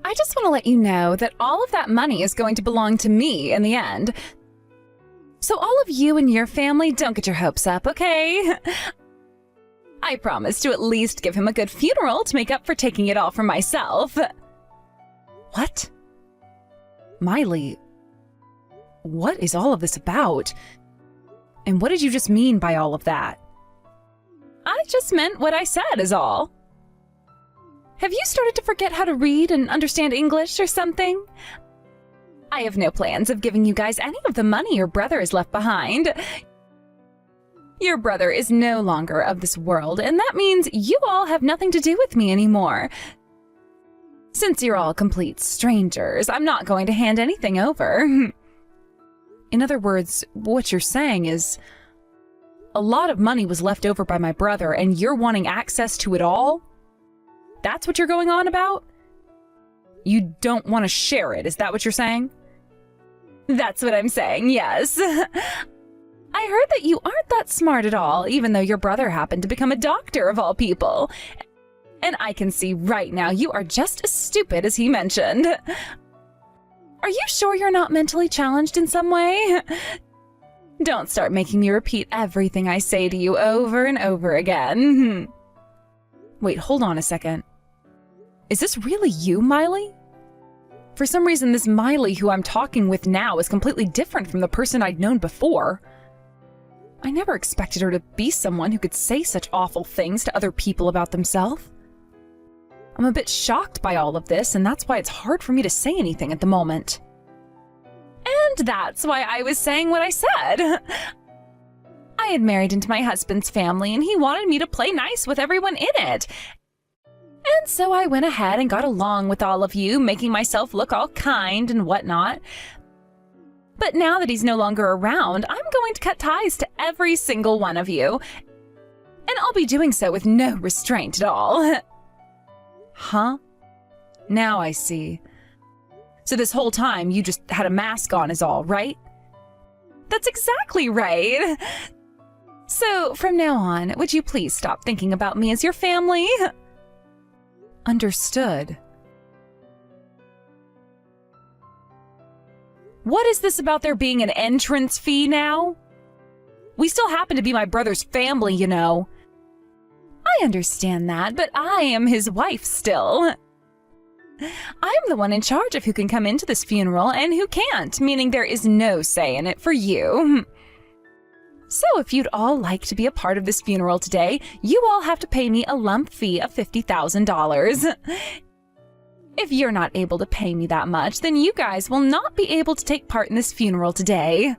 I just want to let you know that all of that money is going to belong to me in the end. So all of you and your family, don't get your hopes up, okay? I promise to at least give him a good funeral to make up for taking it all from myself. What? Miley, what is all of this about? And what did you just mean by all of that? I just meant what I said is all. Have you started to forget how to read and understand English or something? I have no plans of giving you guys any of the money your brother has left behind. Your brother is no longer of this world, and that means you all have nothing to do with me anymore. Since you're all complete strangers, I'm not going to hand anything over. In other words, what you're saying is, a lot of money was left over by my brother, and you're wanting access to it all? That's what you're going on about? You don't want to share it, is that what you're saying? That's what I'm saying, yes. I heard that you aren't that smart at all, even though your brother happened to become a doctor of all people. And I can see right now you are just as stupid as he mentioned. Are you sure you're not mentally challenged in some way? Don't start making me repeat everything I say to you over and over again. Wait, hold on a second. Is this really you, Miley? For some reason, this Miley who I'm talking with now is completely different from the person I'd known before. I never expected her to be someone who could say such awful things to other people about themselves. I'm a bit shocked by all of this, and that's why it's hard for me to say anything at the moment. And that's why I was saying what I said. I had married into my husband's family, and he wanted me to play nice with everyone in it. And so I went ahead and got along with all of you, making myself look all kind and whatnot. But now that he's no longer around, I'm going to cut ties to every single one of you. And I'll be doing so with no restraint at all. Huh? Now I see. So this whole time you just had a mask on is all, right? That's exactly right. So from now on, would you please stop thinking about me as your family? Understood. What is this about there being an entrance fee now? We still happen to be my brother's family, you know. I understand that, but I am his wife still. I'm the one in charge of who can come into this funeral and who can't, meaning there is no say in it for you. So if you'd all like to be a part of this funeral today, you all have to pay me a lump fee of $50,000. If you're not able to pay me that much, then you guys will not be able to take part in this funeral today.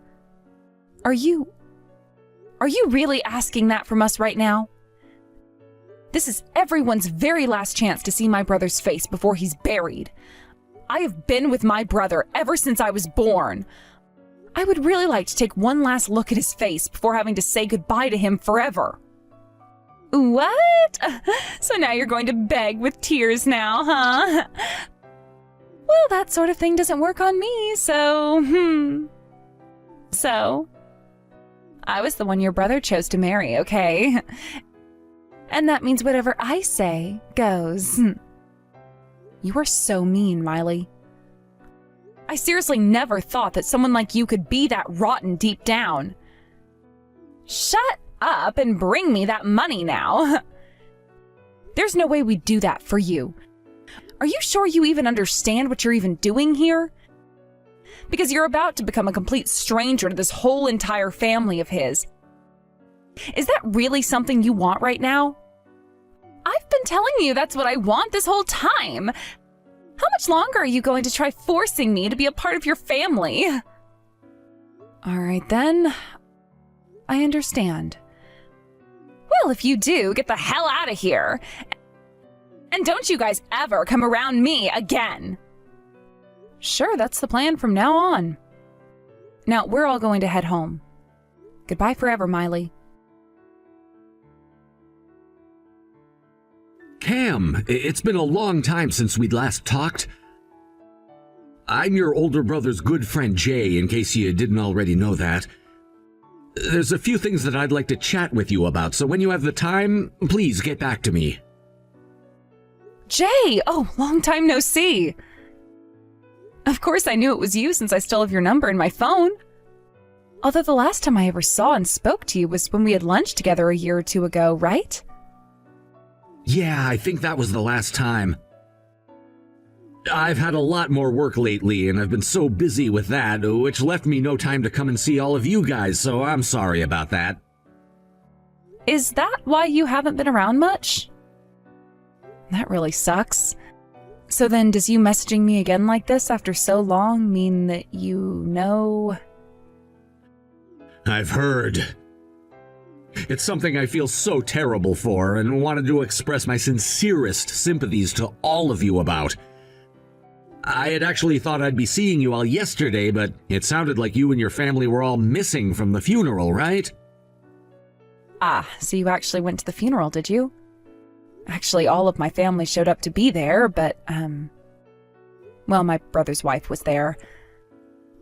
Are you really asking that from us right now? This is everyone's very last chance to see my brother's face before he's buried. I have been with my brother ever since I was born. I would really like to take one last look at his face before having to say goodbye to him forever. What? So now you're going to beg with tears now, huh? Well, that sort of thing doesn't work on me, so, So, I was the one your brother chose to marry, okay? And that means whatever I say goes. You are so mean, Miley. I seriously never thought that someone like you could be that rotten deep down. Shut up and bring me that money now. There's no way we'd do that for you. Are you sure you even understand what you're even doing here? Because you're about to become a complete stranger to this whole entire family of his. Is that really something you want right now? I've been telling you that's what I want this whole time. How much longer are you going to try forcing me to be a part of your family? All right then. I understand. Well, if you do, get the hell out of here. And don't you guys ever come around me again. Sure, that's the plan from now on. Now, we're all going to head home. Goodbye forever, Miley. Cam, it's been a long time since we'd last talked. I'm your older brother's good friend Jay, in case you didn't already know that. There's a few things that I'd like to chat with you about, so when you have the time, please get back to me. Jay! Oh, long time no see. Of course I knew it was you since I still have your number in my phone. Although the last time I ever saw and spoke to you was when we had lunch together a year or two ago, right? Yeah, I think that was the last time. I've had a lot more work lately, and I've been so busy with that, which left me no time to come and see all of you guys, so I'm sorry about that. Is that why you haven't been around much? That really sucks. So then, does you messaging me again like this after so long mean that you know? I've heard. It's something I feel so terrible for, and wanted to express my sincerest sympathies to all of you about. I had actually thought I'd be seeing you all yesterday, but it sounded like you and your family were all missing from the funeral, right? Ah, so you actually went to the funeral, did you? Actually, all of my family showed up to be there, but, well, my brother's wife was there.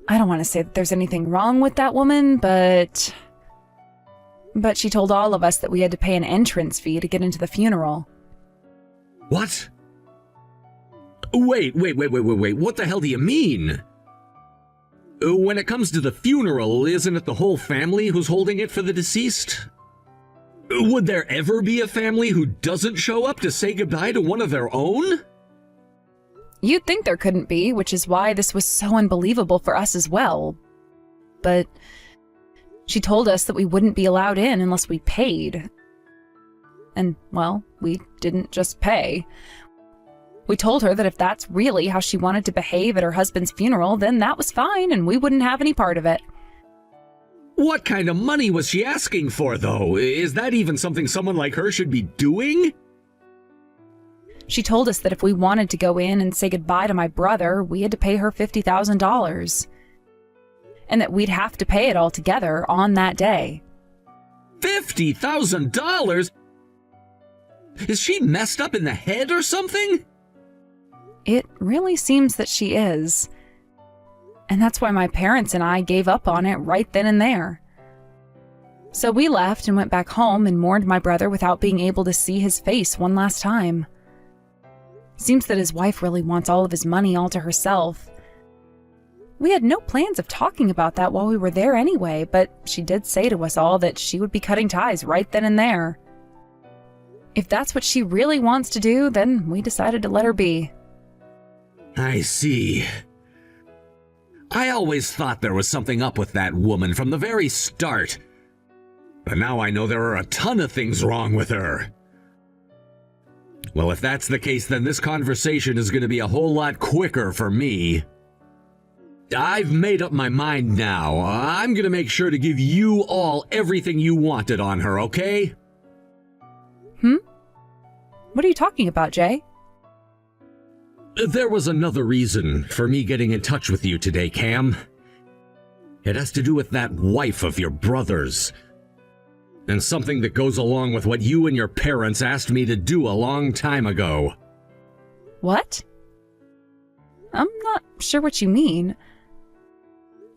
I don't want to say that there's anything wrong with that woman, but she told all of us that we had to pay an entrance fee to get into the funeral. What? Wait, what the hell do you mean? When it comes to the funeral, isn't it the whole family who's holding it for the deceased? Would there ever be a family who doesn't show up to say goodbye to one of their own? You'd think there couldn't be, which is why this was so unbelievable for us as well. But she told us that we wouldn't be allowed in unless we paid. And, well, we didn't just pay. We told her that if that's really how she wanted to behave at her husband's funeral, then that was fine and we wouldn't have any part of it. What kind of money was she asking for, though? Is that even something someone like her should be doing? She told us that if we wanted to go in and say goodbye to my brother, we had to pay her $50,000. And that we'd have to pay it all together on that day. $50,000? Is she messed up in the head or something? It really seems that she is. And that's why my parents and I gave up on it right then and there. So we left and went back home and mourned my brother without being able to see his face one last time. Seems that his wife really wants all of his money all to herself. We had no plans of talking about that while we were there anyway, but she did say to us all that she would be cutting ties right then and there. If that's what she really wants to do, then we decided to let her be. I see. I always thought there was something up with that woman from the very start. But now I know there are a ton of things wrong with her. Well, if that's the case, then this conversation is going to be a whole lot quicker for me. I've made up my mind now. I'm going to make sure to give you all everything you wanted on her, okay? What are you talking about, Jay? There was another reason for me getting in touch with you today, Cam. It has to do with that wife of your brother's. And something that goes along with what you and your parents asked me to do a long time ago. What? I'm not sure what you mean.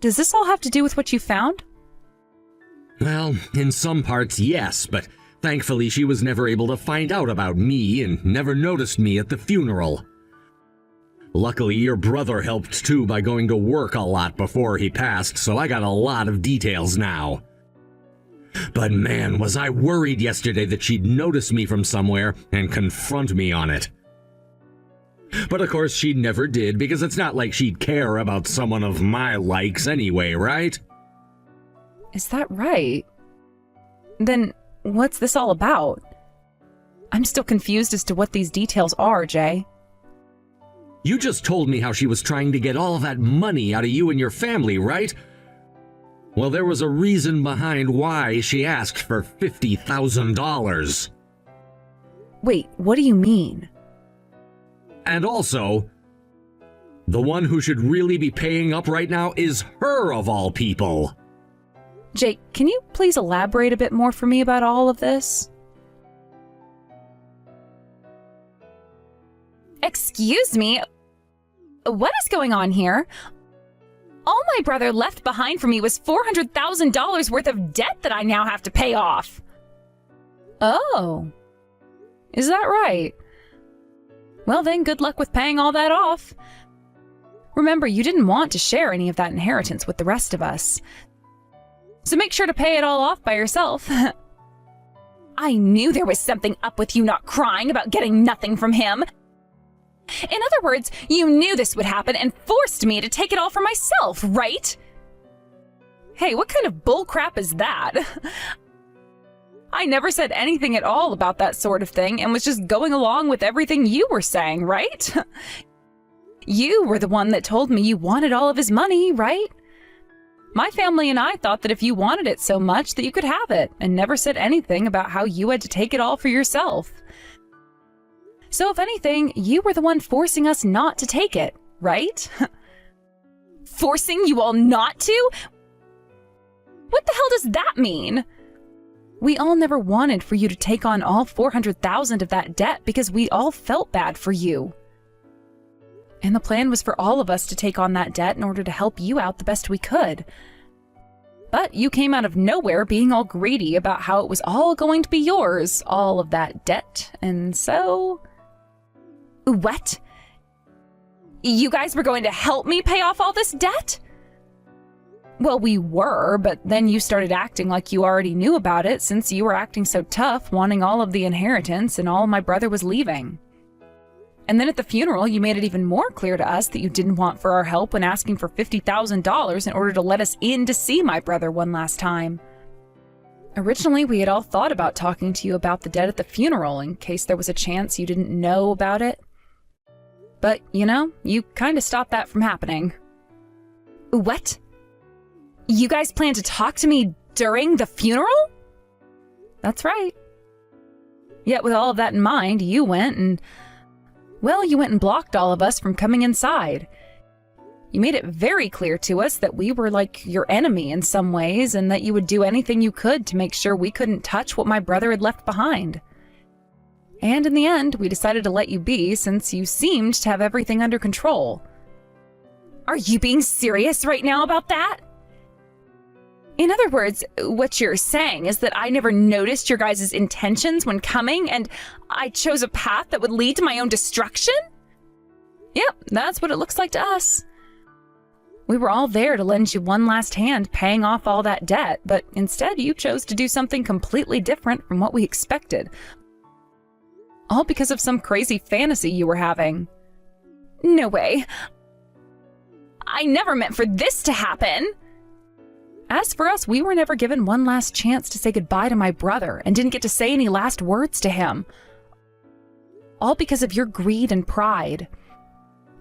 Does this all have to do with what you found? Well, in some parts, yes, but thankfully she was never able to find out about me and never noticed me at the funeral. Luckily, your brother helped too by going to work a lot before he passed, so I got a lot of details now. But man, was I worried yesterday that she'd notice me from somewhere and confront me on it. But of course she never did, because it's not like she'd care about someone of my likes anyway, right? Is that right? Then what's this all about? I'm still confused as to what these details are, Jay. You just told me how she was trying to get all of that money out of you and your family, right? Well, there was a reason behind why she asked for $50,000. Wait, what do you mean? And also, the one who should really be paying up right now is her of all people. Jake, can you please elaborate a bit more for me about all of this? Excuse me? What is going on here? All my brother left behind for me was $400,000 worth of debt that I now have to pay off. Oh. Is that right? Well then, good luck with paying all that off. Remember, you didn't want to share any of that inheritance with the rest of us. So make sure to pay it all off by yourself. I knew there was something up with you not crying about getting nothing from him. In other words, you knew this would happen and forced me to take it all for myself, right? Hey, what kind of bullcrap is that? I never said anything at all about that sort of thing and was just going along with everything you were saying, right? You were the one that told me you wanted all of his money, right? My family and I thought that if you wanted it so much that you could have it, and never said anything about how you had to take it all for yourself. So if anything, you were the one forcing us not to take it, right? Forcing you all not to? What the hell does that mean? We all never wanted for you to take on all $400,000 of that debt because we all felt bad for you. And the plan was for all of us to take on that debt in order to help you out the best we could. But you came out of nowhere being all greedy about how it was all going to be yours, all of that debt, and so... What? You guys were going to help me pay off all this debt? Well, we were, but then you started acting like you already knew about it since you were acting so tough, wanting all of the inheritance and all my brother was leaving. And then at the funeral, you made it even more clear to us that you didn't want for our help when asking for $50,000 in order to let us in to see my brother one last time. Originally, we had all thought about talking to you about the debt at the funeral in case there was a chance you didn't know about it. But, you know, you kind of stopped that from happening. What? You guys plan to talk to me during the funeral? That's right. Yet with all of that in mind, you went and blocked all of us from coming inside. You made it very clear to us that we were like your enemy in some ways and that you would do anything you could to make sure we couldn't touch what my brother had left behind. And in the end, we decided to let you be since you seemed to have everything under control. Are you being serious right now about that? In other words, what you're saying is that I never noticed your guys' intentions when coming, and I chose a path that would lead to my own destruction? Yep, that's what it looks like to us. We were all there to lend you one last hand paying off all that debt, but instead you chose to do something completely different from what we expected. All because of some crazy fantasy you were having. No way. I never meant for this to happen. As for us, we were never given one last chance to say goodbye to my brother and didn't get to say any last words to him. All because of your greed and pride.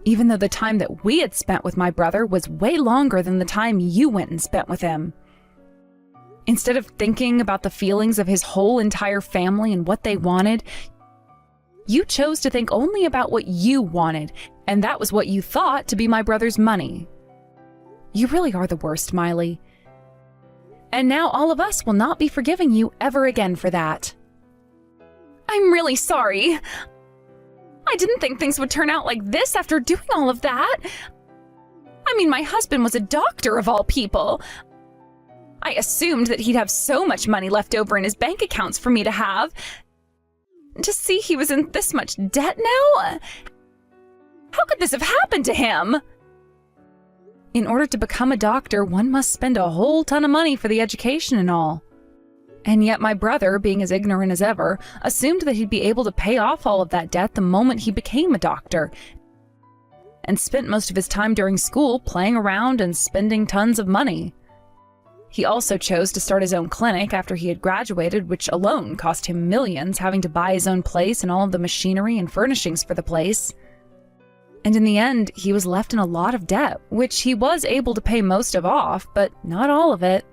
Even though the time that we had spent with my brother was way longer than the time you went and spent with him. Instead of thinking about the feelings of his whole entire family and what they wanted, you chose to think only about what you wanted, and that was what you thought to be my brother's money. You really are the worst, Miley. And now all of us will not be forgiving you ever again for that. I'm really sorry. I didn't think things would turn out like this after doing all of that. I mean, my husband was a doctor of all people. I assumed that he'd have so much money left over in his bank accounts for me to have. To see he was in this much debt now? How could this have happened to him? In order to become a doctor, one must spend a whole ton of money for the education and all. And yet my brother, being as ignorant as ever, assumed that he'd be able to pay off all of that debt the moment he became a doctor, and spent most of his time during school playing around and spending tons of money. He also chose to start his own clinic after he had graduated, which alone cost him millions, having to buy his own place and all of the machinery and furnishings for the place. And in the end, he was left in a lot of debt, which he was able to pay most of off, but not all of it.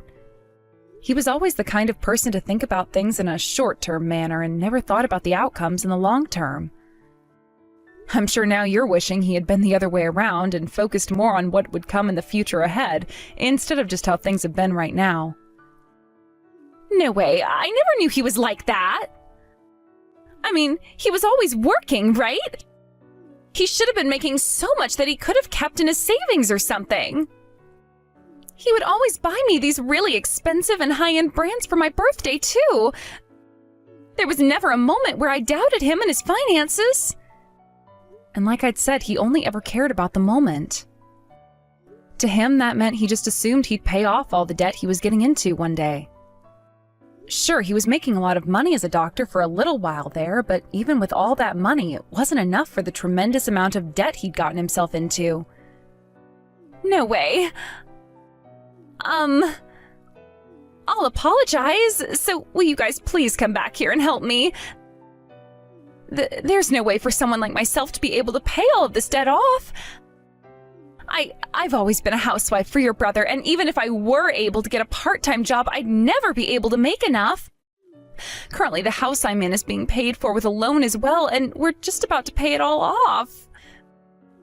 He was always the kind of person to think about things in a short-term manner and never thought about the outcomes in the long term. I'm sure now you're wishing he had been the other way around and focused more on what would come in the future ahead, instead of just how things have been right now. No way, I never knew he was like that. I mean, he was always working, right? He should have been making so much that he could have kept in his savings or something. He would always buy me these really expensive and high-end brands for my birthday, too. There was never a moment where I doubted him and his finances. And like I'd said, he only ever cared about the moment. To him, that meant he just assumed he'd pay off all the debt he was getting into one day. Sure, he was making a lot of money as a doctor for a little while there, but even with all that money, it wasn't enough for the tremendous amount of debt he'd gotten himself into. No way. I'll apologize, so will you guys please come back here and help me? There's no way for someone like myself to be able to pay all of this debt off. I've always been a housewife for your brother, and even if I were able to get a part-time job, I'd never be able to make enough. Currently, the house I'm in is being paid for with a loan as well, and we're just about to pay it all off.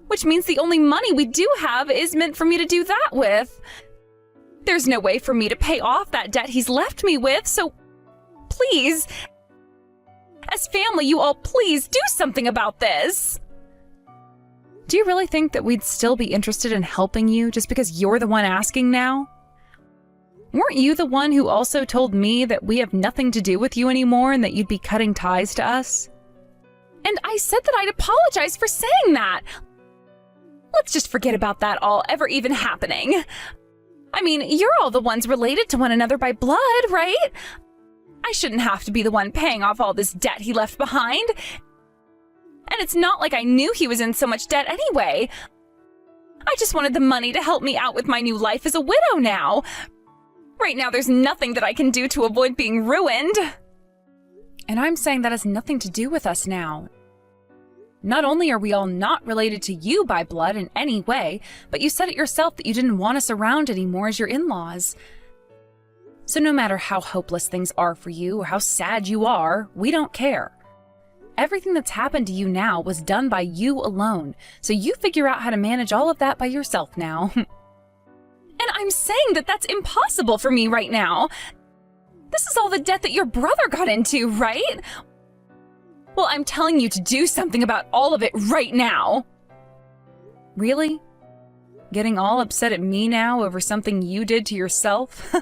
Which means the only money we do have is meant for me to do that with. There's no way for me to pay off that debt he's left me with, so please, as family, you all please do something about this. Do you really think that we'd still be interested in helping you just because you're the one asking now? Weren't you the one who also told me that we have nothing to do with you anymore and that you'd be cutting ties to us? And I said that I'd apologize for saying that. Let's just forget about that all ever even happening. I mean, you're all the ones related to one another by blood, right? I shouldn't have to be the one paying off all this debt he left behind. And it's not like I knew he was in so much debt anyway. I just wanted the money to help me out with my new life as a widow now. Right now, there's nothing that I can do to avoid being ruined. And I'm saying that has nothing to do with us now. Not only are we all not related to you by blood in any way, but you said it yourself that you didn't want us around anymore as your in-laws. So no matter how hopeless things are for you or how sad you are, we don't care. Everything that's happened to you now was done by you alone, so you figure out how to manage all of that by yourself now. And I'm saying that that's impossible for me right now. This is all the debt that your brother got into, right? Well, I'm telling you to do something about all of it right now. Really? Getting all upset at me now over something you did to yourself?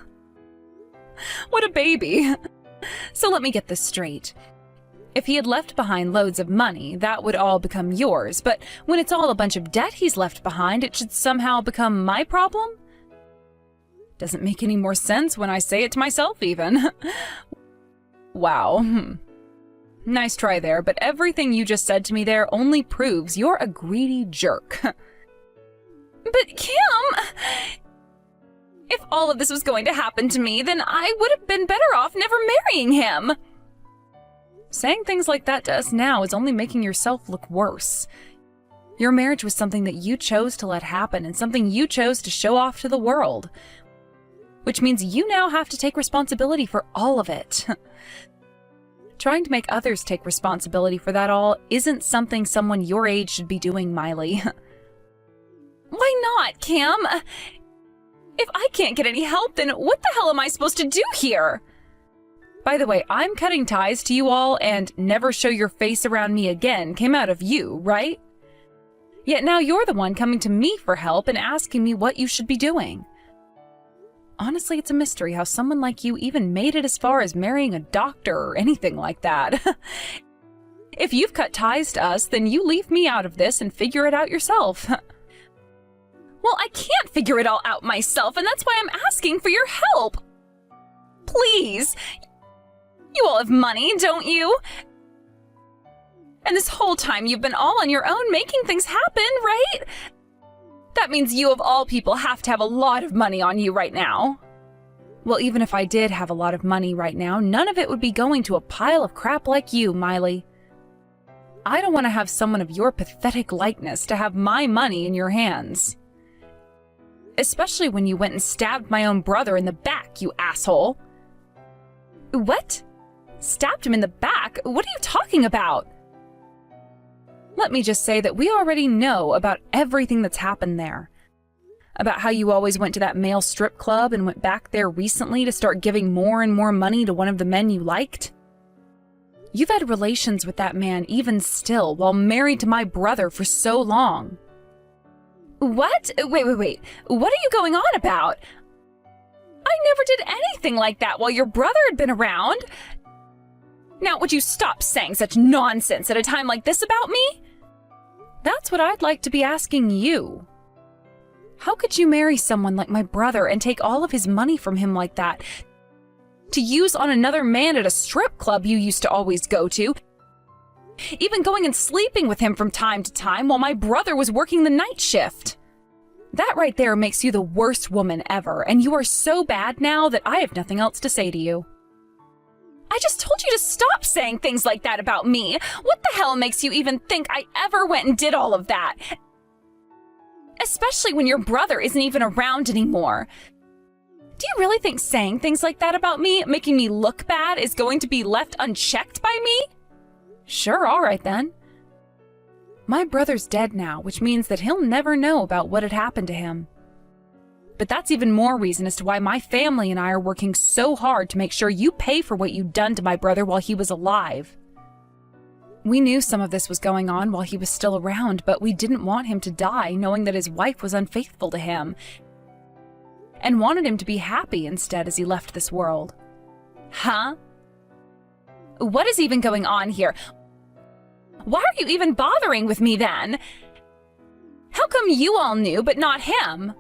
What a baby. So let me get this straight. If he had left behind loads of money, that would all become yours, but when it's all a bunch of debt he's left behind, it should somehow become my problem? Doesn't make any more sense when I say it to myself, even. Wow. Nice try there, but everything you just said to me there only proves you're a greedy jerk. But Kim, if all of this was going to happen to me, then I would have been better off never marrying him. Saying things like that to us now is only making yourself look worse. Your marriage was something that you chose to let happen and something you chose to show off to the world. Which means you now have to take responsibility for all of it. Trying to make others take responsibility for that all isn't something someone your age should be doing, Miley. Why not, Kim? If I can't get any help, then what the hell am I supposed to do here? By the way, I'm cutting ties to you all, and never show your face around me again came out of you, right? Yet now you're the one coming to me for help and asking me what you should be doing. Honestly, it's a mystery how someone like you even made it as far as marrying a doctor or anything like that. If you've cut ties to us, then you leave me out of this and figure it out yourself. Well, I can't figure it all out myself, and that's why I'm asking for your help. Please. You all have money, don't you? And this whole time you've been all on your own making things happen, right? That means you of all people have to have a lot of money on you right now. Well, even if I did have a lot of money right now, none of it would be going to a pile of crap like you, Miley. I don't want to have someone of your pathetic likeness to have my money in your hands. Especially when you went and stabbed my own brother in the back, you asshole. What? Stabbed him in the back? What are you talking about? Let me just say that we already know about everything that's happened there. About how you always went to that male strip club and went back there recently to start giving more and more money to one of the men you liked. You've had relations with that man even still while married to my brother for so long. What? Wait. What are you going on about? I never did anything like that while your brother had been around. Now, would you stop saying such nonsense at a time like this about me? That's what I'd like to be asking you. How could you marry someone like my brother and take all of his money from him like that? To use on another man at a strip club you used to always go to. Even going and sleeping with him from time to time while my brother was working the night shift. That right there makes you the worst woman ever, and you are so bad now that I have nothing else to say to you. I just told you to stop saying things like that about me. What the hell makes you even think I ever went and did all of that? Especially when your brother isn't even around anymore. Do you really think saying things like that about me, making me look bad, is going to be left unchecked by me? Sure, all right then. My brother's dead now, which means that he'll never know about what had happened to him. But that's even more reason as to why my family and I are working so hard to make sure you pay for what you'd done to my brother while he was alive. We knew some of this was going on while he was still around, but we didn't want him to die knowing that his wife was unfaithful to him, and wanted him to be happy instead as he left this world. Huh? What is even going on here? Why are you even bothering with me then? How come you all knew but not him?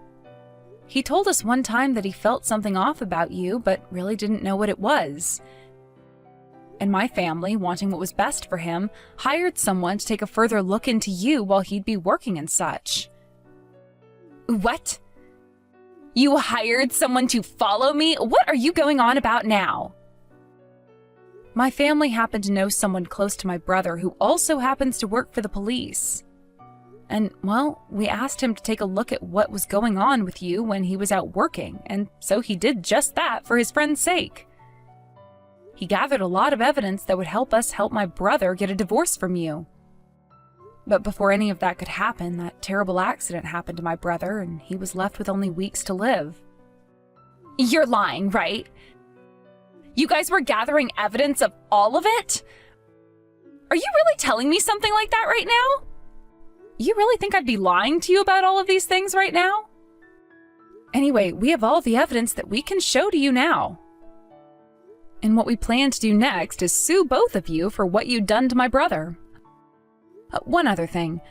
He told us one time that he felt something off about you, but really didn't know what it was. And my family, wanting what was best for him, hired someone to take a further look into you while he'd be working and such. What? You hired someone to follow me? What are you going on about now? My family happened to know someone close to my brother who also happens to work for the police. And, well, we asked him to take a look at what was going on with you when he was out working, and so he did just that for his friend's sake. He gathered a lot of evidence that would help us help my brother get a divorce from you. But before any of that could happen, that terrible accident happened to my brother, and he was left with only weeks to live. You're lying, right? You guys were gathering evidence of all of it? Are you really telling me something like that right now? You really think I'd be lying to you about all of these things right now? Anyway, we have all the evidence that we can show to you now. And what we plan to do next is sue both of you for what you'd done to my brother. One other thing.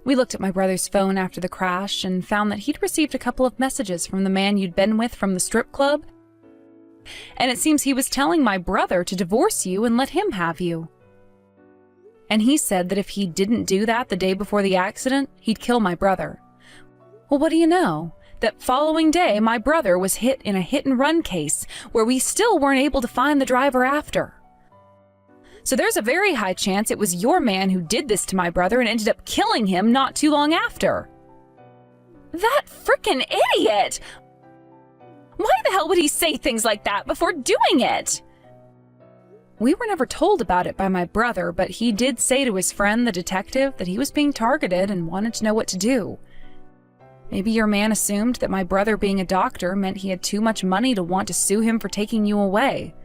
We looked at my brother's phone after the crash and found that he'd received a couple of messages from the man you'd been with from the strip club. And it seems he was telling my brother to divorce you and let him have you. And he said that if he didn't do that the day before the accident, he'd kill my brother. Well, what do you know? That following day, my brother was hit in a hit-and-run case where we still weren't able to find the driver after. So there's a very high chance it was your man who did this to my brother and ended up killing him not too long after. That frickin' idiot! Why the hell would he say things like that before doing it? We were never told about it by my brother, but he did say to his friend, the detective, that he was being targeted and wanted to know what to do. Maybe your man assumed that my brother being a doctor meant he had too much money to want to sue him for taking you away.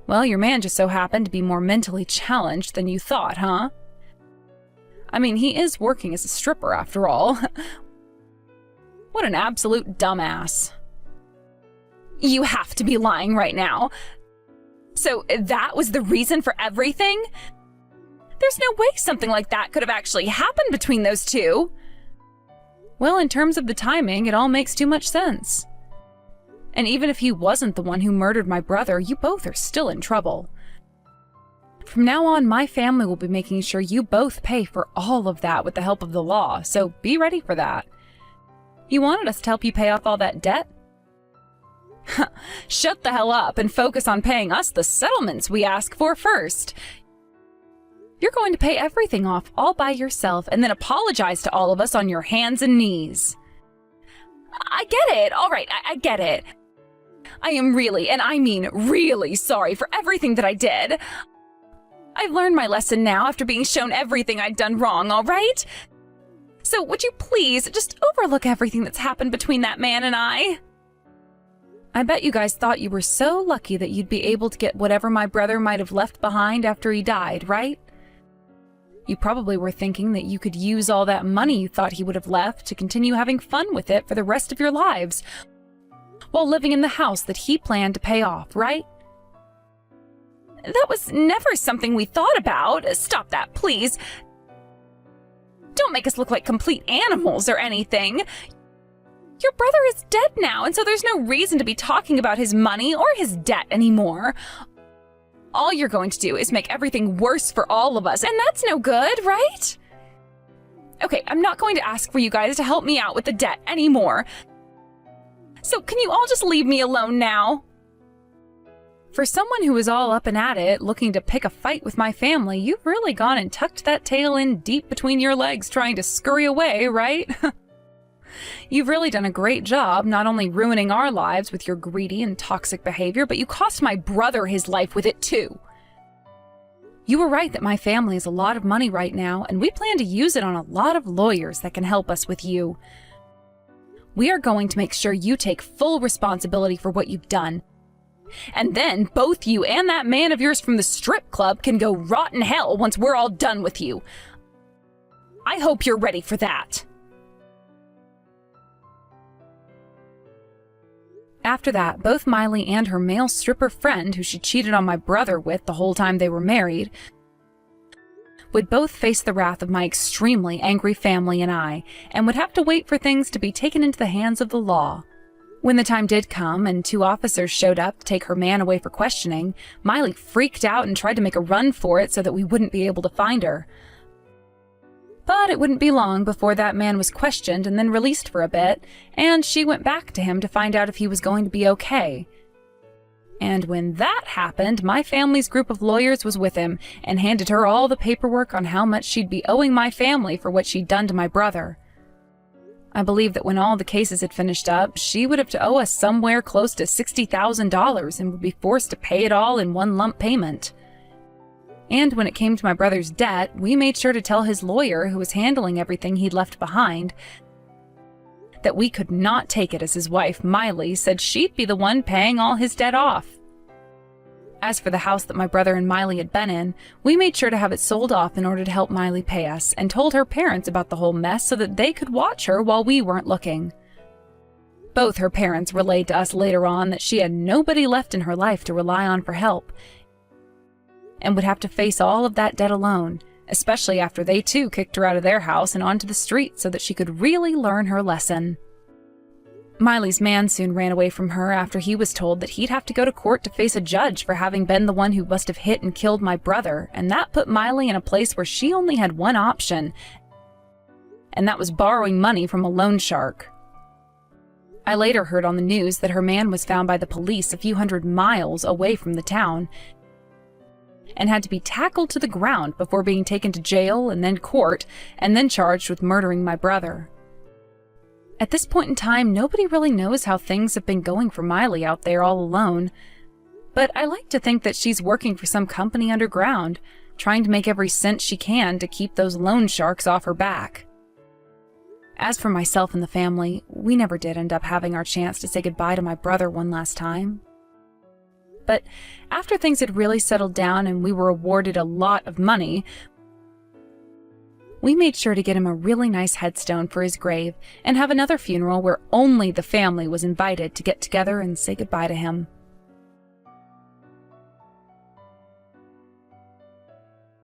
Well, your man just so happened to be more mentally challenged than you thought, huh? I mean, he is working as a stripper after all. What an absolute dumbass. You have to be lying right now. So that was the reason for everything? There's no way something like that could have actually happened between those two. Well, in terms of the timing, it all makes too much sense. And even if he wasn't the one who murdered my brother, you both are still in trouble. From now on, my family will be making sure you both pay for all of that with the help of the law, so be ready for that. You wanted us to help you pay off all that debt? Shut the hell up and focus on paying us the settlements we ask for first. You're going to pay everything off all by yourself and then apologize to all of us on your hands and knees. I get it. All right, I get it. I am really, and I mean really sorry for everything that I did. I've learned my lesson now after being shown everything I'd done wrong, all right? So would you please just overlook everything that's happened between that man and I? I bet you guys thought you were so lucky that you'd be able to get whatever my brother might have left behind after he died, right? You probably were thinking that you could use all that money you thought he would have left to continue having fun with it for the rest of your lives, while living in the house that he planned to pay off, right? That was never something we thought about. Stop that, please. Don't make us look like complete animals or anything. Your brother is dead now, and so there's no reason to be talking about his money or his debt anymore. All you're going to do is make everything worse for all of us, and that's no good, right? Okay, I'm not going to ask for you guys to help me out with the debt anymore. So can you all just leave me alone now? For someone who was all up and at it, looking to pick a fight with my family, you've really gone and tucked that tail in deep between your legs trying to scurry away, right? You've really done a great job not only ruining our lives with your greedy and toxic behavior, but you cost my brother his life with it too. You were right that my family has a lot of money right now, and we plan to use it on a lot of lawyers that can help us with you. We are going to make sure you take full responsibility for what you've done. And then both you and that man of yours from the strip club can go rot in hell once we're all done with you. I hope you're ready for that. After that, both Miley and her male stripper friend, who she cheated on my brother with the whole time they were married, would both face the wrath of my extremely angry family and I, and would have to wait for things to be taken into the hands of the law. When the time did come and 2 officers showed up to take her man away for questioning, Miley freaked out and tried to make a run for it so that we wouldn't be able to find her. But it wouldn't be long before that man was questioned and then released for a bit, and she went back to him to find out if he was going to be okay. And when that happened, my family's group of lawyers was with him and handed her all the paperwork on how much she'd be owing my family for what she'd done to my brother. I believe that when all the cases had finished up, she would have to owe us somewhere close to $60,000 and would be forced to pay it all in one lump payment. And when it came to my brother's debt, we made sure to tell his lawyer, who was handling everything he'd left behind, that we could not take it as his wife, Miley, said she'd be the one paying all his debt off. As for the house that my brother and Miley had been in, we made sure to have it sold off in order to help Miley pay us, and told her parents about the whole mess so that they could watch her while we weren't looking. Both her parents relayed to us later on that she had nobody left in her life to rely on for help, and would have to face all of that debt alone, especially after they too kicked her out of their house and onto the street so that she could really learn her lesson. Miley's man soon ran away from her after he was told that he'd have to go to court to face a judge for having been the one who must have hit and killed my brother, and that put Miley in a place where she only had one option, and that was borrowing money from a loan shark. I later heard on the news that her man was found by the police a few hundred miles away from the town, and had to be tackled to the ground before being taken to jail and then court, and then charged with murdering my brother. At this point in time, nobody really knows how things have been going for Miley out there all alone, but I like to think that she's working for some company underground, trying to make every cent she can to keep those loan sharks off her back. As for myself and the family, we never did end up having our chance to say goodbye to my brother one last time. But after things had really settled down and we were awarded a lot of money, we made sure to get him a really nice headstone for his grave and have another funeral where only the family was invited to get together and say goodbye to him.